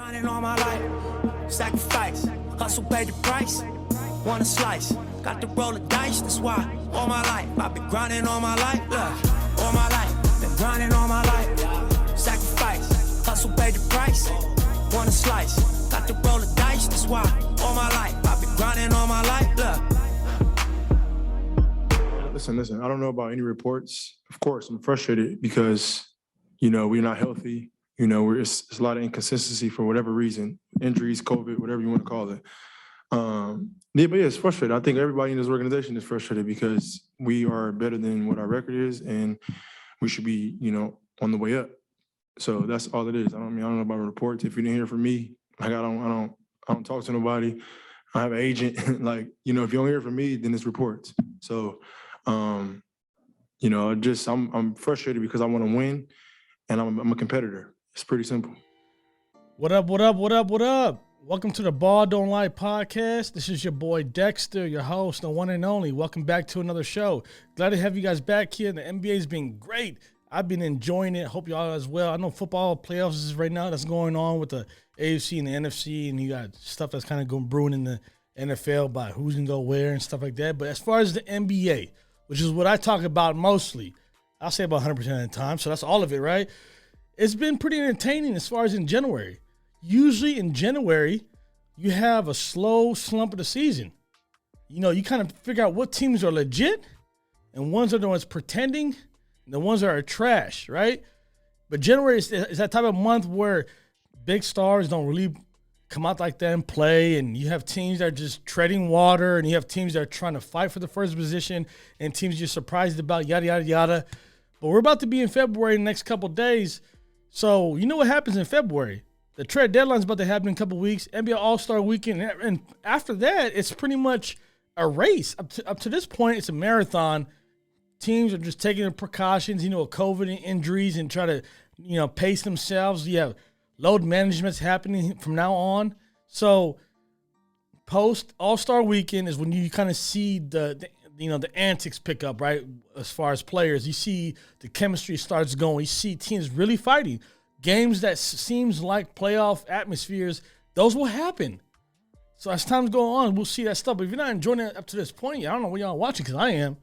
Grinding all my life, sacrifice, hustle paid the price, want a slice, got to roll the dice, that's why all my life, I've been grinding all my life, look, all my life, been grinding all my life, sacrifice, hustle paid the price, want a slice, got to roll the dice, that's why all my life, I've been grinding all my life, look. Listen, I don't know about any reports. Of course, I'm frustrated because, we're not healthy. It's a lot of inconsistency for whatever reason, injuries, COVID, whatever you want to call it. But it's frustrating. I think everybody in this organization is frustrated because we are better than what our record is, and we should be, on the way up. So that's all it is. I don't know about reports. If you didn't hear from me, I don't talk to nobody. I have an agent. if you don't hear from me, then it's reports. So, I'm frustrated because I want to win, and I'm a competitor. It's pretty simple. What up? Welcome to the Ball Don't Lie podcast. This is your boy Dexter, your host, the one and only. Welcome back to another show. Glad to have you guys back here. The NBA's been great. I've been enjoying it. Hope y'all as well. I know football playoffs is right now. That's going on with the AFC and the NFC, and you got stuff that's kind of going brewing in the NFL about who's going to go where and stuff like that. But as far as the NBA, which is what I talk about mostly, I'll say about 100% of the time. So that's all of it, right? It's been pretty entertaining as far as in January. Usually in January, you have a slow slump of the season. You kind of figure out what teams are legit and ones are the ones pretending and the ones that are trash, right? But January is that type of month where big stars don't really come out like that and play, and you have teams that are just treading water, and you have teams that are trying to fight for the first position, and teams you're surprised about, yada, yada, yada. But we're about to be in February in the next couple of days. So you know what happens in February. The trade deadline is about to happen in a couple of weeks, NBA All-Star Weekend, and after that, it's pretty much a race. Up to this point, it's a marathon. Teams are just taking the precautions, COVID and injuries, and try to, pace themselves. You have load management's happening from now on. So post All-Star Weekend is when you kind of see the antics pick up, right? As far as players, you see the chemistry starts going. You see teams really fighting. Games that seems like playoff atmospheres, those will happen. So as times go on, we'll see that stuff. But if you're not enjoying it up to this point, I don't know what y'all are watching, because I am.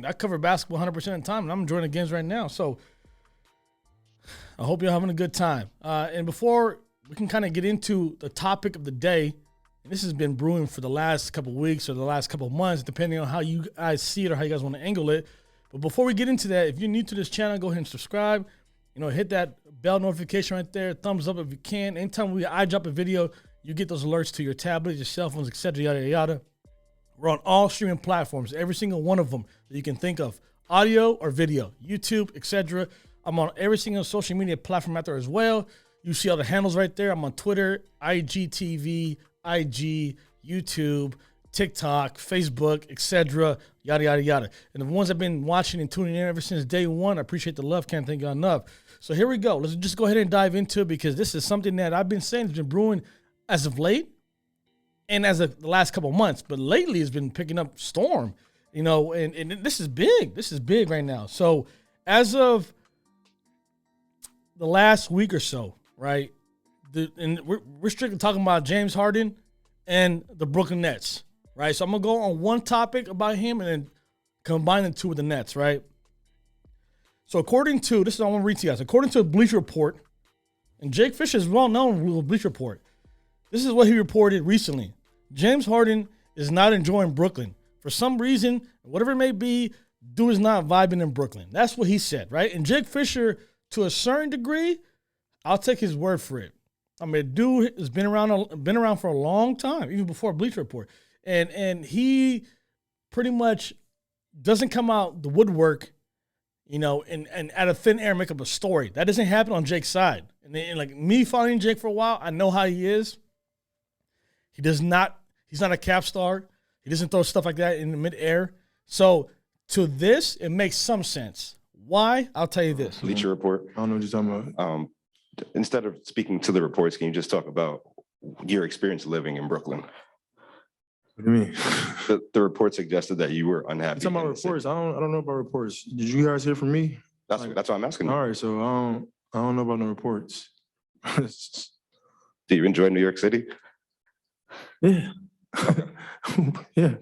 I cover basketball 100% of the time, and I'm enjoying the games right now. So I hope you're having a good time. And before we can kind of get into the topic of the day, and this has been brewing for the last couple of weeks or the last couple of months, depending on how you guys see it or how you guys want to angle it. But before we get into that, if you're new to this channel, go ahead and subscribe. Hit that bell notification right there. Thumbs up if you can. Anytime I drop a video, you get those alerts to your tablet, your cell phones, etc., yada, yada, yada. We're on all streaming platforms, every single one of them that you can think of, audio or video, YouTube, etc. I'm on every single social media platform out there as well. You see all the handles right there. I'm on Twitter, IGTV, IG, YouTube, TikTok, Facebook, etc., yada, yada, yada. And the ones that have been watching and tuning in ever since day one, I appreciate the love. Can't thank you enough. So here we go. Let's just go ahead and dive into it, because this is something that I've been saying has been brewing as of late and as of the last couple of months. But lately it's been picking up storm, and this is big. This is big right now. So as of the last week or so, right, and we're strictly talking about James Harden and the Brooklyn Nets, right? So I'm going to go on one topic about him and then combine the two with the Nets, right? So this is what I want to read to you guys. According to Bleacher Report, and Jake Fisher is well known with Bleacher Report, this is what he reported recently. James Harden is not enjoying Brooklyn. For some reason, whatever it may be, dude is not vibing in Brooklyn. That's what he said, right? And Jake Fisher, to a certain degree, I'll take his word for it. Dude has been around for a long time, even before Bleacher Report. And he pretty much doesn't come out the woodwork, and out of thin air make up a story. That doesn't happen on Jake's side. And like me following Jake for a while, I know how he is. He's not a cap star. He doesn't throw stuff like that in the midair. So to this, it makes some sense. Why? I'll tell you this. Bleacher Report. I don't know what you're talking about. Instead of speaking to the reports, can you just talk about your experience living in Brooklyn? What do you mean? The report suggested that you were unhappy. Talking about reports. I don't know about reports. Did you guys hear from me? That's what I'm asking. All right, so I don't know about no reports. Do you enjoy New York City? Yeah. Yeah.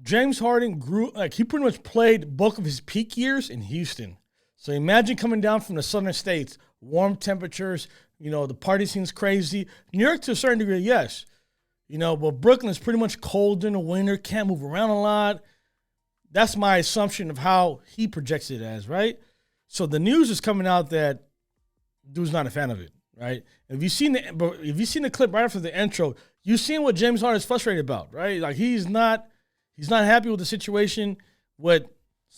James Harden grew, like, he pretty much played bulk of his peak years in Houston. So imagine coming down from the southern states, warm temperatures, the party scene's crazy. New York to a certain degree, yes. But Brooklyn's pretty much cold in the winter, can't move around a lot. That's my assumption of how he projects it as, right? So the news is coming out that dude's not a fan of it, right? If you've seen the clip right after the intro, you've seen what James Harden is frustrated about, right? Like he's not happy with the situation with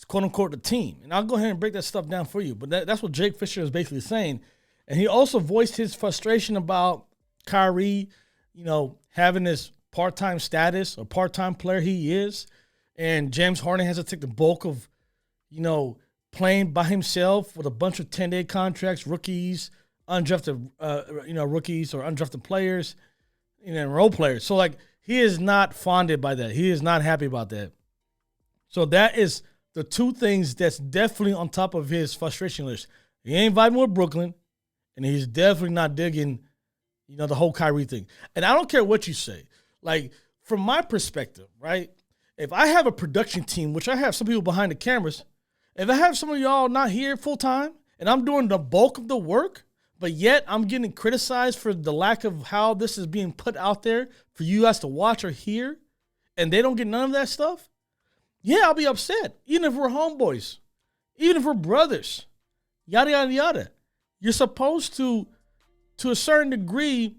quote unquote the team. And I'll go ahead and break that stuff down for you. But that's what Jake Fisher is basically saying. And he also voiced his frustration about Kyrie, having this part-time status, a part-time player he is. And James Harden has to take the bulk of, playing by himself with a bunch of 10-day contracts, rookies, undrafted, rookies or undrafted players, and role players. So, like, he is not fonded by that. He is not happy about that. So that is the two things that's definitely on top of his frustration list. He ain't vibing with Brooklyn, and he's definitely not digging, the whole Kyrie thing. And I don't care what you say. Like, from my perspective, right, if I have a production team, which I have some people behind the cameras, if I have some of y'all not here full time, and I'm doing the bulk of the work, but yet I'm getting criticized for the lack of how this is being put out there for you guys to watch or hear, and they don't get none of that stuff, yeah, I'll be upset. Even if we're homeboys, even if we're brothers, yada, yada, yada. You're supposed to a certain degree,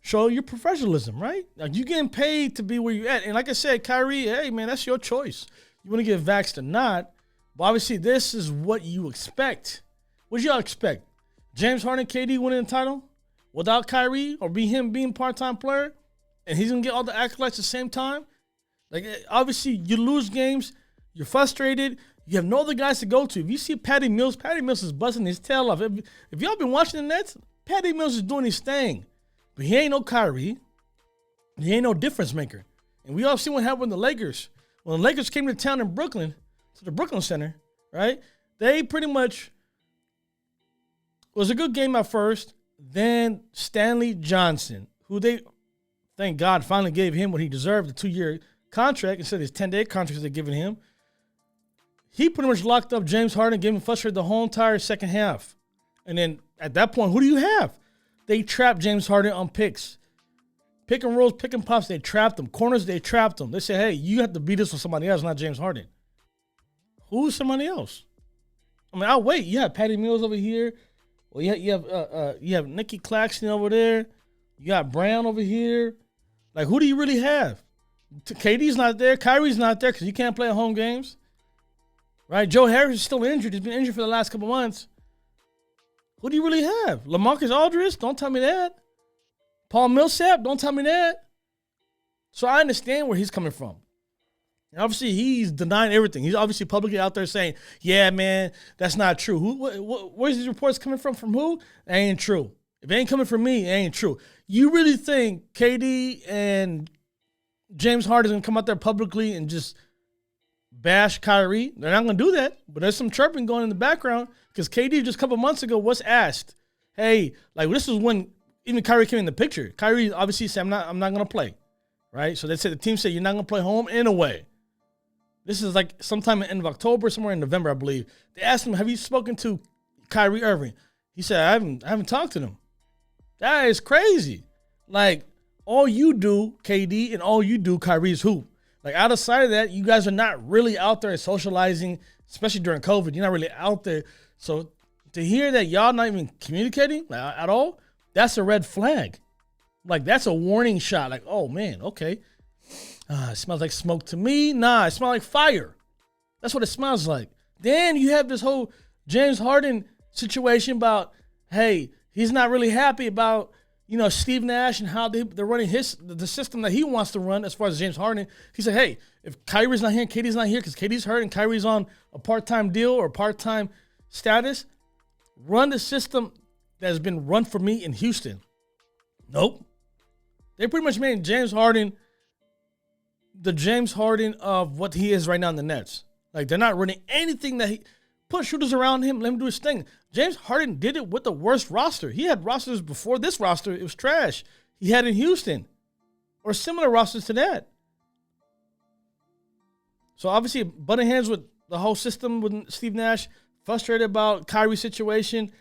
show your professionalism, right? Like, you're getting paid to be where you're at. And like I said, Kyrie, hey, man, that's your choice. You want to get vaxxed or not. But obviously, this is what you expect. What do y'all expect? James Harden, KD winning the title without Kyrie, or him being part-time player, and he's going to get all the accolades at the same time? Like, obviously, you lose games. You're frustrated. You have no other guys to go to. If you see Patty Mills is busting his tail off. If y'all been watching the Nets, Patty Mills is doing his thing. But he ain't no Kyrie. He ain't no difference maker. And we all seen what happened with the Lakers. When the Lakers came to town in Brooklyn, to the Brooklyn Center, right? They pretty much was a good game at first. Then Stanley Johnson, who they, thank God, finally gave him what he deserved, the 2-year contract instead of his 10-day contract they're giving him. He pretty much locked up James Harden, gave him frustrated the whole entire second half. And then at that point, who do you have? They trapped James Harden on picks. Pick and rolls, pick and pops, they trapped him. Corners, they trapped him. They said, hey, you have to beat this with somebody else, not James Harden. Who's somebody else? I mean, I'll wait. You have Patty Mills over here. Well, you have Nicky Claxton over there. You got Brown over here. Like, who do you really have? KD's not there. Kyrie's not there because he can't play at home games. Right? Joe Harris is still injured. He's been injured for the last couple months. Who do you really have? LaMarcus Aldridge? Don't tell me that. Paul Millsap? Don't tell me that. So I understand where he's coming from. And obviously, he's denying everything. He's obviously publicly out there saying, yeah, man, that's not true. Where's these reports coming from? From who? That ain't true. If it ain't coming from me, it ain't true. You really think KD and James Harden is going to come out there publicly and just bash Kyrie? They're not going to do that. But there's some chirping going in the background because KD just a couple months ago was asked, hey, like, this is when even Kyrie came in the picture. Kyrie obviously said, I'm not going to play, right? So they said, the team said, you're not going to play home in a way. This is like sometime at the end of October, somewhere in November, I believe. They asked him, have you spoken to Kyrie Irving? He said, I haven't talked to them. That is crazy. Like, all you do, KD, and all you do, Kyrie, is hoop. Like, out of sight of that, you guys are not really out there socializing, especially during COVID. You're not really out there. So to hear that y'all not even communicating at all, that's a red flag. Like, that's a warning shot. Like, oh, man, okay. It smells like smoke to me. Nah, it smells like fire. That's what it smells like. Then you have this whole James Harden situation about, hey, he's not really happy about, Steve Nash and how they're running the system that he wants to run as far as James Harden. He said, hey, if Kyrie's not here and KD's not here because KD's hurt and Kyrie's on a part-time deal or part-time status, run the system that has been run for me in Houston. Nope. They pretty much made James Harden the James Harden of what he is right now in the Nets. Like, they're not running anything that he put shooters around him, let him do his thing. James Harden did it with the worst roster. He had rosters before this roster. It was trash. He had in Houston or similar rosters to that. So obviously, butting heads with the whole system with Steve Nash, frustrated about Kyrie's situation,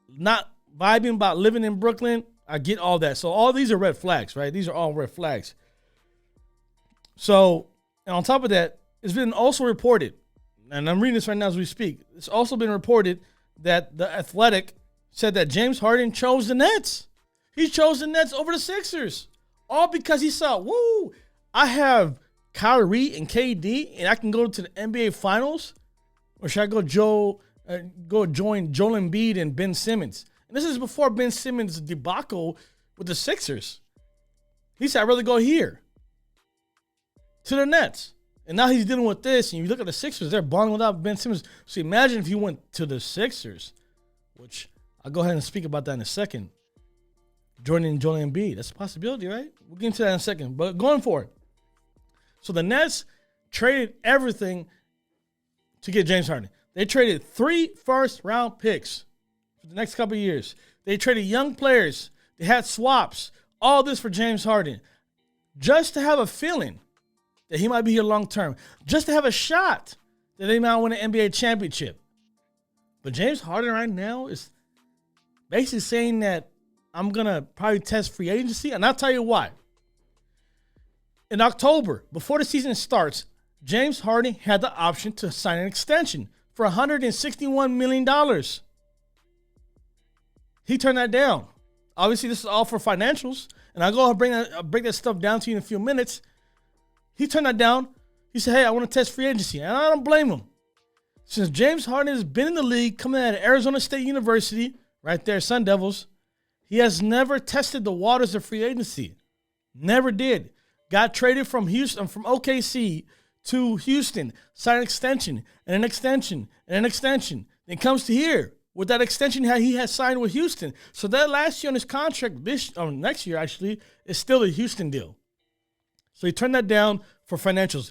not vibing about living in Brooklyn. I get all that. So all these are red flags, right? These are all red flags. So, and on top of that, it's been also reported, and I'm reading this right now as we speak, it's also been reported that The Athletic said that James Harden chose the Nets. He chose the Nets over the Sixers. All because he saw, woo, I have Kyrie and KD, and I can go to the NBA Finals, or should I go join Joel Embiid and Ben Simmons? And this is before Ben Simmons' debacle with the Sixers. He said, I'd rather go here to the Nets. And now he's dealing with this, and you look at the Sixers, they're balling without Ben Simmons. So imagine if he went to the Sixers, which I'll go ahead and speak about that in a second. Joining Joel Embiid, that's a possibility, right? We'll get into that in a second, but going forward. So the Nets traded everything to get James Harden. They traded 3 first-round picks for the next couple of years. They traded young players. They had swaps. All this for James Harden. Just to have a feeling that he might be here long-term. Just to have a shot that they might win an NBA championship. But James Harden right now is basically saying that I'm going to probably test free agency. And I'll tell you why. In October, before the season starts, James Harden had the option to sign an extension for $161 million. He turned that down. Obviously, this is all for financials, and I'll go and break that stuff down to you in a few minutes. He turned that down. He said, hey, I want to test free agency, and I don't blame him. Since James Harden has been in the league, coming out of Arizona State University, right there, Sun Devils, he has never tested the waters of free agency. Never did. Got traded from Houston, from OKC to Houston, signed an extension, and an extension, and an extension. Then comes to here with that extension he has signed with Houston. So that last year on his contract, next year actually, is still a Houston deal. So he turned that down for financials.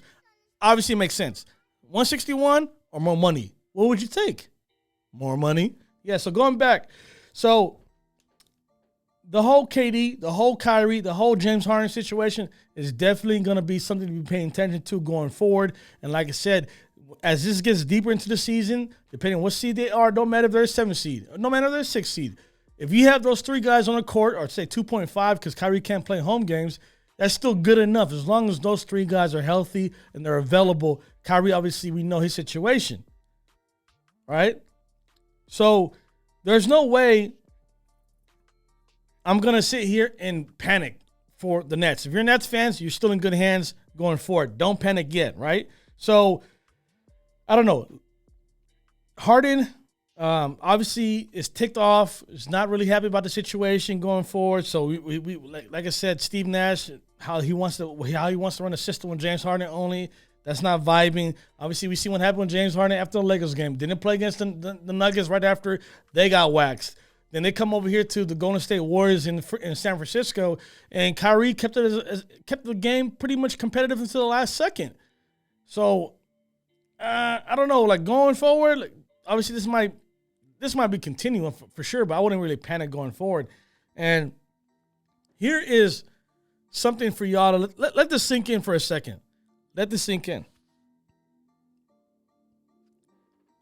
Obviously, it makes sense. 161 or more money? What would you take? More money? Yeah, so going back. So the whole KD, the whole Kyrie, the whole James Harden situation is definitely going to be something to be paying attention to going forward. And like I said, as this gets deeper into the season, depending on what seed they are, don't matter if they're a 7 seed, no matter if they're a 6 seed. If you have those 3 guys on the court, or say 2.5 because Kyrie can't play home games, that's still good enough as long as those 3 guys are healthy and they're available. Kyrie, obviously, we know his situation. All right? So there's no way I'm going to sit here and panic for the Nets. If you're Nets fans, you're still in good hands going forward. Don't panic yet, right? So, I don't know. Harden, obviously, is ticked off. Is not really happy about the situation going forward. So, we like I said, Steve Nash, how he wants to run a system with James Harden only. That's not vibing. Obviously, we see what happened with James Harden after the Lakers game. Didn't play against the Nuggets right after they got waxed. Then they come over here to the Golden State Warriors in San Francisco, and Kyrie kept the game pretty much competitive until the last second. So I don't know. Like going forward, like, obviously this might be continuing for sure, but I wouldn't really panic going forward. And here is something for y'all to let this sink in for a second. Let this sink in.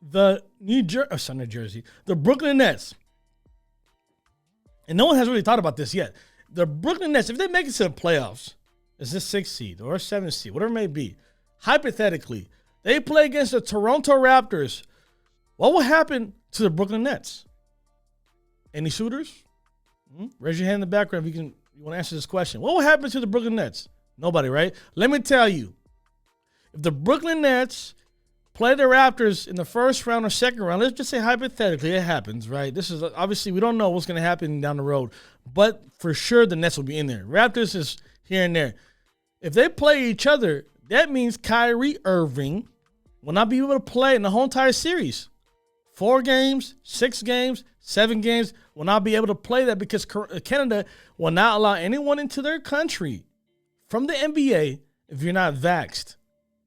The New Jersey, the Brooklyn Nets. And no one has really thought about this yet. The Brooklyn Nets, if they make it to the playoffs, is this 6 seed or a 7 seed, whatever it may be, hypothetically, they play against the Toronto Raptors, what will happen to the Brooklyn Nets? Any shooters? Raise your hand in the background if you want to answer this question. What will happen to the Brooklyn Nets? Nobody, right? Let me tell you. If the Brooklyn Nets play the Raptors in the first round or second round, let's just say hypothetically it happens, right? This is obviously, we don't know what's going to happen down the road, but for sure the Nets will be in there. Raptors is here and there. If they play each other, that means Kyrie Irving will not be able to play in the whole entire series. 4 games, 6 games, 7 games will not be able to play that because Canada will not allow anyone into their country from the NBA if you're not vaxxed.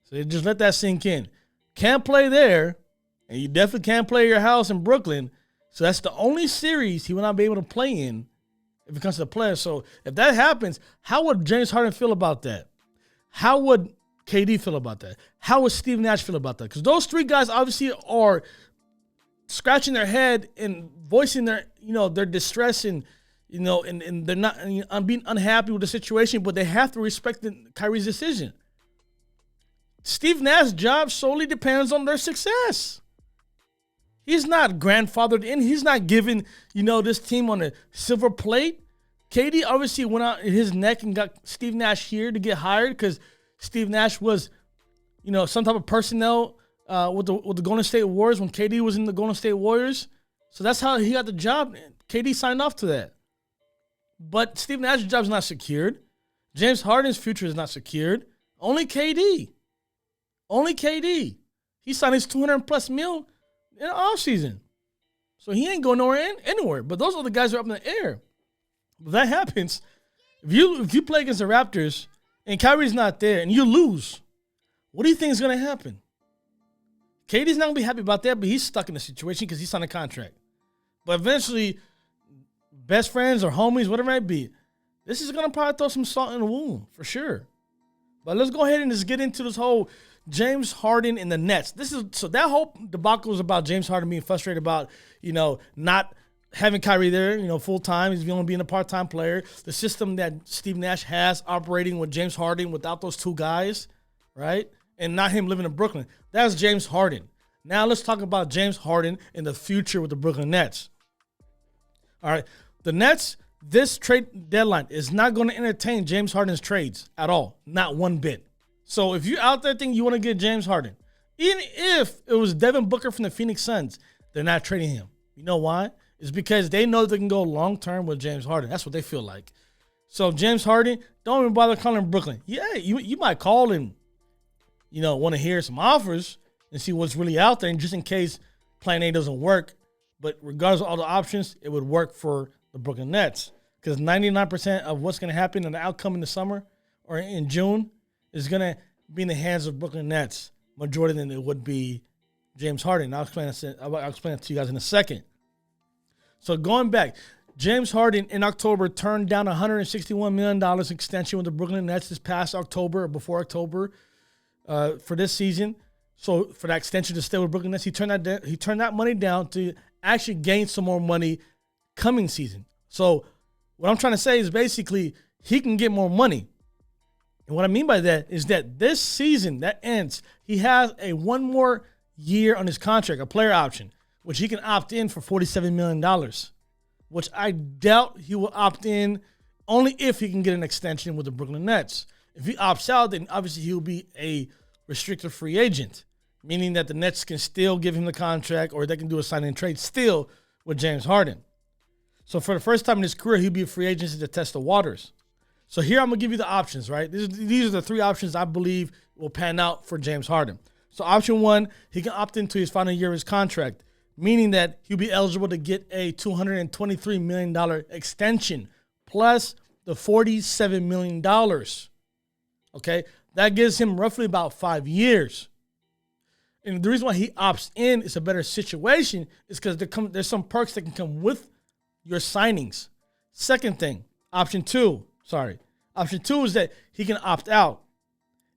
So just let that sink in. can't play there, and you definitely can't play at your house in Brooklyn. So that's the only series he will not be able to play in if it comes to the playoffs. So if that happens, how would James Harden feel about that? How would KD feel about that? How would Steve Nash feel about that? Because those three guys obviously are scratching their head and voicing their, their distress and, and they're not being unhappy with the situation, but they have to respect Kyrie's decision. Steve Nash's job solely depends on their success. He's not grandfathered in. He's not giving, this team on a silver plate. KD obviously went out in his neck and got Steve Nash here to get hired because Steve Nash was, some type of personnel with the Golden State Warriors when KD was in the Golden State Warriors. So that's how he got the job. KD signed off to that. But Steve Nash's job is not secured. James Harden's future is not secured. Only KD. He signed his $200+ million in the offseason. So he ain't going anywhere. But those other guys are up in the air. If that happens, if you play against the Raptors and Kyrie's not there and you lose, what do you think is going to happen? KD's not going to be happy about that, but he's stuck in the situation because he signed a contract. But eventually, best friends or homies, whatever it might be, this is going to probably throw some salt in the wound for sure. But let's go ahead and just get into this whole James Harden and the Nets. So that whole debacle is about James Harden being frustrated about, not having Kyrie there, full time. He's only being a part-time player. The system that Steve Nash has operating with James Harden without those two guys, right? And not him living in Brooklyn. That's James Harden. Now let's talk about James Harden in the future with the Brooklyn Nets. All right. The Nets, this trade deadline is not going to entertain James Harden's trades at all. Not one bit. So if you're out there thinking you want to get James Harden, even if it was Devin Booker from the Phoenix Suns, they're not trading him. You know why? It's because they know they can go long-term with James Harden. That's what they feel like. So James Harden, don't even bother calling Brooklyn. Yeah, you might call and, want to hear some offers and see what's really out there, and just in case plan A doesn't work. But regardless of all the options, it would work for the Brooklyn Nets because 99% of what's going to happen in the outcome in the summer or in June is going to be in the hands of Brooklyn Nets, majority than it would be James Harden. I'll explain it to you guys in a second. So going back, James Harden in October turned down $161 million extension with the Brooklyn Nets this past October or before October for this season. So for that extension to stay with Brooklyn Nets, he turned that money down to actually gain some more money coming season. So what I'm trying to say is basically he can get more money. And what I mean by that is that this season that ends, he has a one more year on his contract, a player option, which he can opt in for $47 million, which I doubt he will opt in only if he can get an extension with the Brooklyn Nets. If he opts out, then obviously he'll be a restricted free agent, meaning that the Nets can still give him the contract or they can do a sign and trade still with James Harden. So for the first time in his career, he'll be a free agent to test the waters. So here I'm going to give you the options, right? These are the three options I believe will pan out for James Harden. So option one, he can opt into his final year of his contract, meaning that he'll be eligible to get a $223 million extension plus the $47 million. Okay? That gives him roughly about 5 years. And the reason why he opts in is a better situation is because there's some perks that can come with your signings. Second thing, option two is that he can opt out.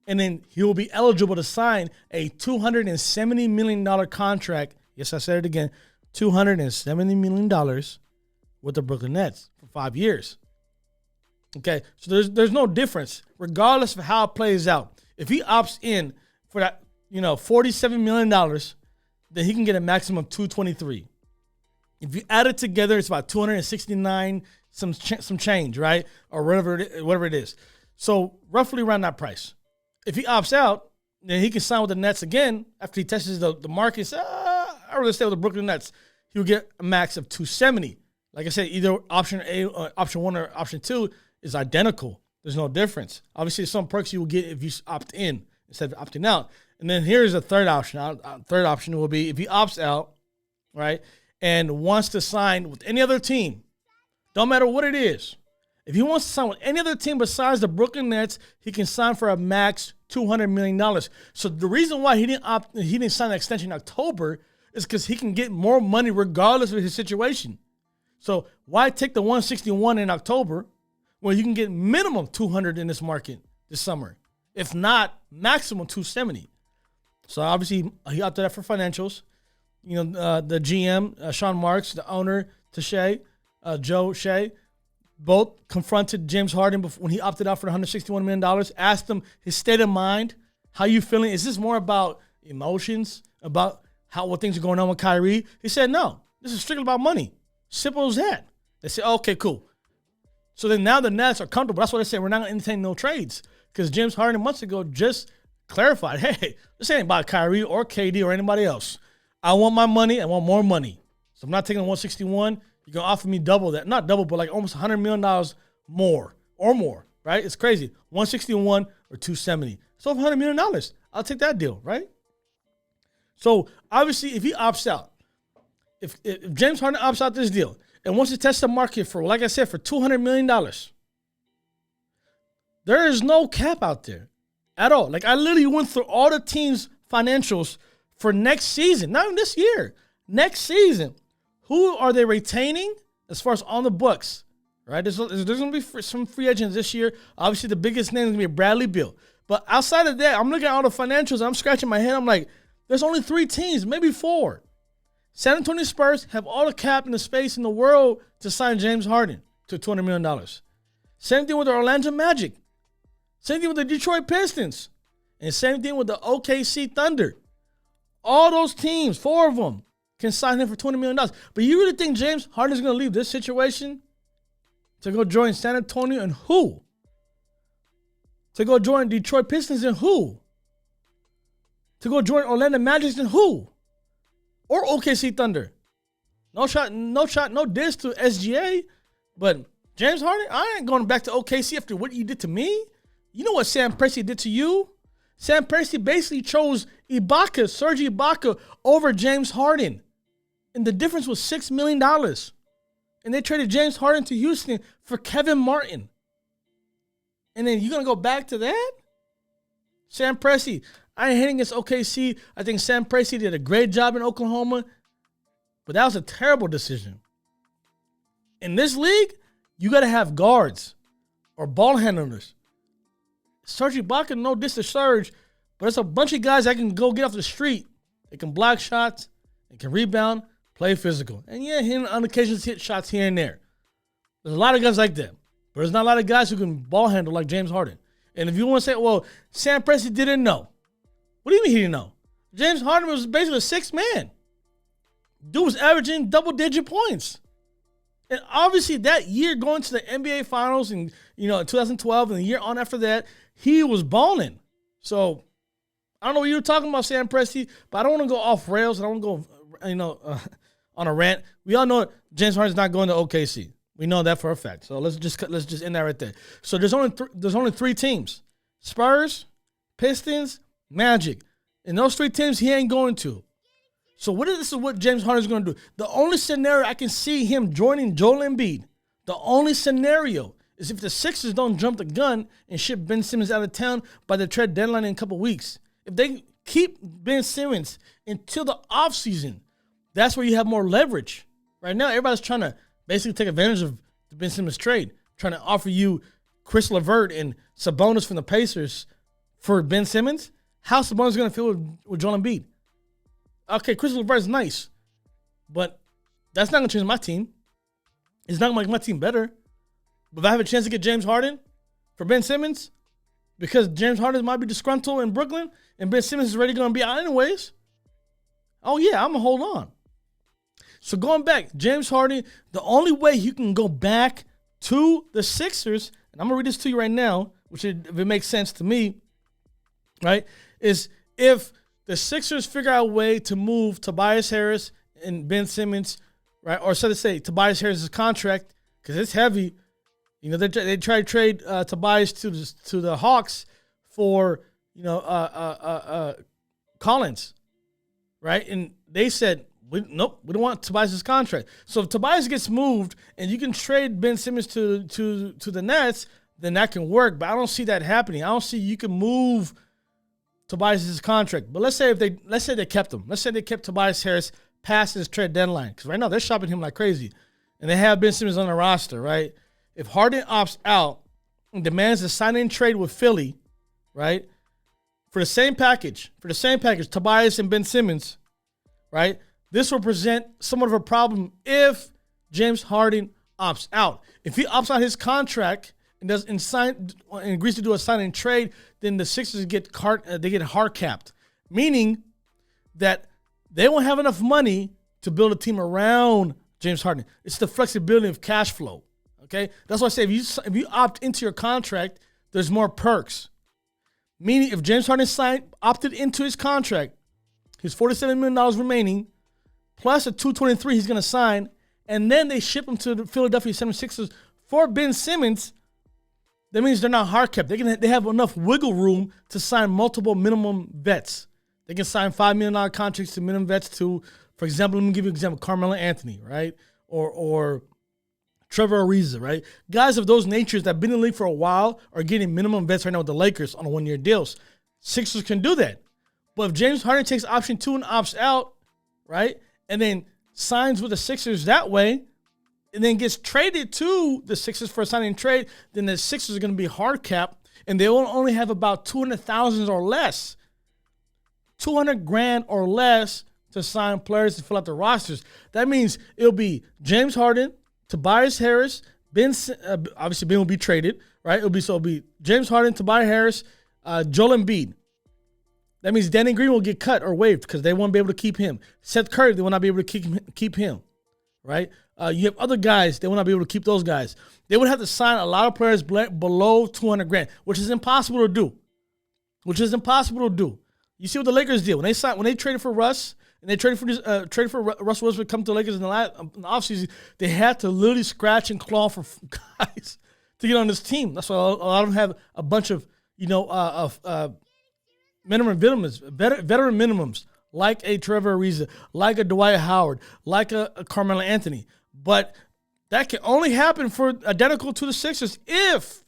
And then he will be eligible to sign a $270 million contract. Yes, I said it again. $270 million with the Brooklyn Nets for 5 years. Okay, so there's no difference, regardless of how it plays out. If he opts in for that, $47 million, then he can get a maximum of $223. If you add it together, it's about $269 some change, right? Or whatever it is. So roughly around that price. If he opts out, then he can sign with the Nets again after he tests the market and says, I'd rather stay with the Brooklyn Nets. He'll get a max of $270. Like I said, either option A, or option one, or option two is identical. There's no difference. Obviously, some perks you will get if you opt in instead of opting out. And then here's a third option. Third option will be if he opts out, right, and wants to sign with any other team, don't matter what it is. If he wants to sign with any other team besides the Brooklyn Nets, he can sign for a max $200 million. So the reason why he didn't sign an extension in October is because he can get more money regardless of his situation. So why take the 161 in October when you can get minimum 200 in this market this summer, if not maximum 270? So obviously he opted out for financials. You know, the GM, Sean Marks, the owner, Joe Shea, both confronted James Harden when he opted out for the $161 million, asked him his state of mind, how you feeling? Is this more about emotions, about what things are going on with Kyrie? He said, no, this is strictly about money. Simple as that. They said, okay, cool. So then now the Nets are comfortable. That's why they say we're not going to entertain no trades, because James Harden months ago just clarified, hey, this ain't about Kyrie or KD or anybody else. I want my money. I want more money. So I'm not taking 161. You're going to offer me double that. Not double, but like almost $100 million more or more, right? It's crazy. 161 or 270. So $100 million. I'll take that deal, right? So obviously if he opts out, if James Harden opts out this deal and wants to test the market for, like I said, for $200 million, there is no cap out there at all. Like I literally went through all the teams' financials for next season, not even this year, next season. Who are they retaining as far as on the books, right? There's going to be some free agents this year. Obviously, the biggest name is going to be Bradley Beal. But outside of that, I'm looking at all the financials. I'm scratching my head. I'm like, there's only 3 teams, maybe 4. San Antonio Spurs have all the cap and the space in the world to sign James Harden to $200 million. Same thing with the Orlando Magic. Same thing with the Detroit Pistons. And same thing with the OKC Thunder. All those teams, 4 of them, can sign him for $20 million. But you really think James Harden is going to leave this situation to go join San Antonio and who? To go join Detroit Pistons and who? To go join Orlando Magic and who? Or OKC Thunder? No diss to SGA, but James Harden, I ain't going back to OKC after what you did to me. You know what Sam Presti did to you? Sam Presti basically chose Serge Ibaka over James Harden. And the difference was $6 million. And they traded James Harden to Houston for Kevin Martin. And then you're going to go back to that? Sam Presti, I ain't hating against OKC. I think Sam Presti did a great job in Oklahoma. But that was a terrible decision. In this league, you got to have guards or ball handlers. Serge Ibaka, no diss to Serge, but it's a bunch of guys that can go get off the street. They can block shots, they can rebound, play physical. And yeah, on occasions hit shots here and there. There's a lot of guys like that. But there's not a lot of guys who can ball handle like James Harden. And if you want to say, well, Sam Presti didn't know. What do you mean he didn't know? James Harden was basically a 6th man. Dude was averaging double-digit points. And obviously that year going to the NBA Finals in 2012 and the year on after that, he was balling. So I don't know what you were talking about, Sam Presti, but I don't want to go off rails. I don't want to go, on a rant. We all know James Harden's not going to OKC. We know that for a fact. So let's just end that right there. So there's only 3 teams: Spurs, Pistons, Magic. And those 3 teams he ain't going to. So this is what James Harden's going to do. The only scenario I can see him joining Joel Embiid, the only scenario is if the Sixers don't jump the gun and ship Ben Simmons out of town by the trade deadline in a couple weeks. If they keep Ben Simmons until the offseason, that's where you have more leverage. Right now, everybody's trying to basically take advantage of the Ben Simmons trade, trying to offer you Chris LeVert and Sabonis from the Pacers for Ben Simmons. How's Sabonis going to feel with Joel Embiid? Okay, Chris LeVert is nice, but that's not going to change my team. It's not going to make my team better. But if I have a chance to get James Harden for Ben Simmons, because James Harden might be disgruntled in Brooklyn and Ben Simmons is already going to be out anyways, oh yeah, I'm going to hold on. So going back, James Harden, the only way you can go back to the Sixers, and I'm going to read this to you right now, if it makes sense to me, right, is if the Sixers figure out a way to move Tobias Harris and Ben Simmons, right, or so to say, Tobias Harris' contract, because it's heavy. They try to trade Tobias to the Hawks for Collins, right? And they said, nope, we don't want Tobias' contract. So if Tobias gets moved and you can trade Ben Simmons to the Nets, then that can work. But I don't see that happening. I don't see you can move Tobias' contract. But let's say they kept him. Let's say they kept Tobias Harris past his trade deadline. Because right now they're shopping him like crazy. And they have Ben Simmons on the roster, right? If Harden opts out and demands a sign-in trade with Philly, right? For the same package, Tobias and Ben Simmons, right? This will present somewhat of a problem if James Harden opts out. If he opts out his contract and agrees to do a sign-in trade, then the Sixers get hard capped, meaning that they won't have enough money to build a team around James Harden. It's the flexibility of cash flow. Okay, that's why I say if you opt into your contract, there's more perks. Meaning, if James Harden opted into his contract, his $47 million remaining, plus a $223 he's going to sign, and then they ship him to the Philadelphia 76ers for Ben Simmons, that means they're not hard kept. They have enough wiggle room to sign multiple minimum vets. They can sign $5 million contracts to minimum vets to, for example, let me give you an example, Carmelo Anthony, right? Or Trevor Ariza, right? Guys of those natures that have been in the league for a while are getting minimum vets right now with the Lakers on one-year deals. Sixers can do that. But if James Harden takes option 2 and opts out, right, and then signs with the Sixers that way, and then gets traded to the Sixers for a signing trade, then the Sixers are going to be hard capped, and they will only have about $200,000 or less, $200,000 or less to sign players to fill out the rosters. That means it'll be James Harden, Tobias Harris, obviously Ben will be traded, right? It'll be James Harden, Tobias Harris, Joel Embiid. That means Danny Green will get cut or waived because they won't be able to keep him. Seth Curry, they will not be able to keep him, right? You have other guys, they will not be able to keep those guys. They would have to sign a lot of players below $200,000, which is impossible to do. You see what the Lakers did when they traded for Russ. And they traded for Russell Westbrook to come to the Lakers in the offseason. They had to literally scratch and claw for guys to get on this team. That's why a lot of them have a bunch of veteran minimums, like a Trevor Ariza, like a Dwight Howard, like a Carmelo Anthony. But that can only happen for identical to the Sixers if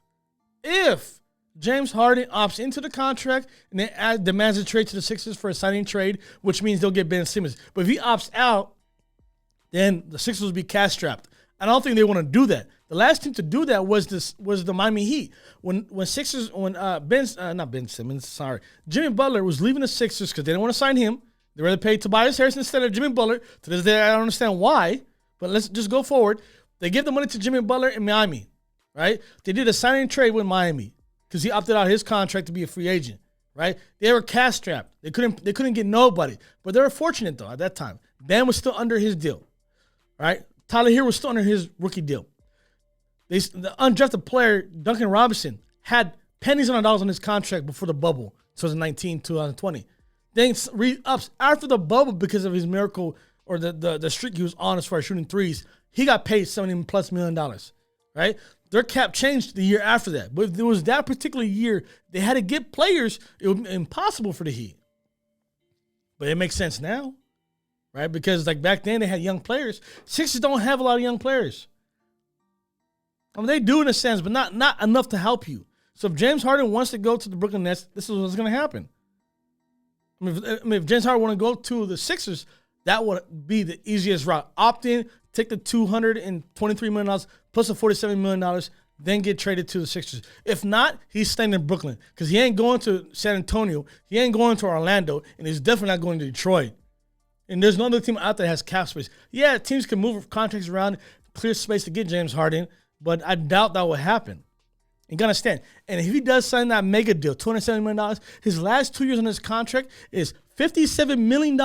James Harden opts into the contract and then demands a trade to the Sixers for a signing trade, which means they'll get Ben Simmons. But if he opts out, then the Sixers will be cash strapped. I don't think they want to do that. The last team to do that was the Miami Heat. When Jimmy Butler was leaving the Sixers because they didn't want to sign him. They rather pay Tobias Harris instead of Jimmy Butler. To this day, I don't understand why, but let's just go forward. They give the money to Jimmy Butler in Miami, right? They did a signing trade with Miami because he opted out of his contract to be a free agent, right? They were cash strapped. They couldn't get nobody, but they were fortunate though at that time. Bam was still under his deal, right? Tyler Hero was still under his rookie deal. The undrafted player Duncan Robinson had pennies on the dollars on his contract before the bubble, 2019, 2020. Then re-ups after the bubble because of his miracle or the streak he was on as far as shooting threes. He got paid $70+ million, right? Their cap changed the year after that. But if there was that particular year, they had to get players. It would be impossible for the Heat. But it makes sense now, right? Because like back then they had young players. Sixers don't have a lot of young players. I mean, they do in a sense, but not enough to help you. So if James Harden wants to go to the Brooklyn Nets, this is what's going to happen. I mean, if James Harden want to go to the Sixers, that would be the easiest route. Opt in, take the $223 million plus the $47 million, then get traded to the Sixers. If not, he's staying in Brooklyn because he ain't going to San Antonio. He ain't going to Orlando, and he's definitely not going to Detroit. And there's no other team out there that has cap space. Yeah, teams can move contracts around, clear space to get James Harden, but I doubt that will happen. You got to understand. And if he does sign that mega deal, $270 million, his last 2 years on his contract is $57 million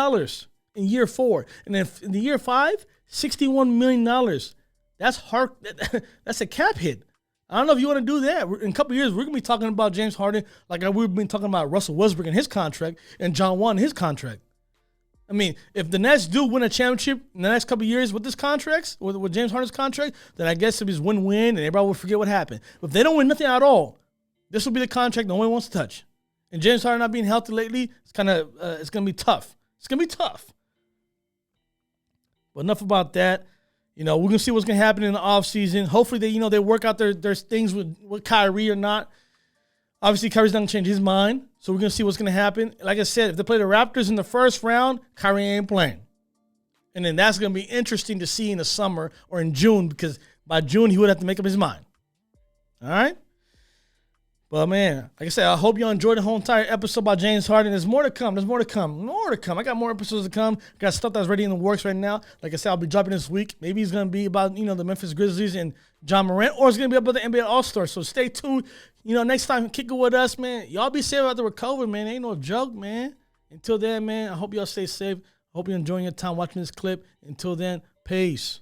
in year 4. And then in the year 5, $61 million. That's hard. That's a cap hit. I don't know if you want to do that. In a couple of years, we're going to be talking about James Harden like we've been talking about Russell Westbrook and his contract and John Wall and his contract. I mean, if the Nets do win a championship in the next couple of years with this contracts, with James Harden's contract, then I guess it was win-win and everybody will forget what happened. But if they don't win nothing at all, this will be the contract no one wants to touch. And James Harden not being healthy lately, it's going to be tough. It's going to be tough. But enough about that. We're going to see what's going to happen in the offseason. Hopefully, they work out their things with Kyrie or not. Obviously, Kyrie's not going to change his mind. So we're going to see what's going to happen. Like I said, if they play the Raptors in the first round, Kyrie ain't playing. And then that's going to be interesting to see in the summer or in June, because by June, he would have to make up his mind. All right? But, man, like I said, I hope you enjoyed the whole entire episode by James Harden. There's more to come. There's more to come. More to come. I got more episodes to come. Got stuff that's ready in the works right now. Like I said, I'll be dropping this week. Maybe it's going to be about, the Memphis Grizzlies and John Morant, or it's going to be about the NBA All-Star. So stay tuned. Next time, kick it with us, man. Y'all be safe out there with COVID, man. Ain't no joke, man. Until then, man, I hope y'all stay safe. I hope you're enjoying your time watching this clip. Until then, peace.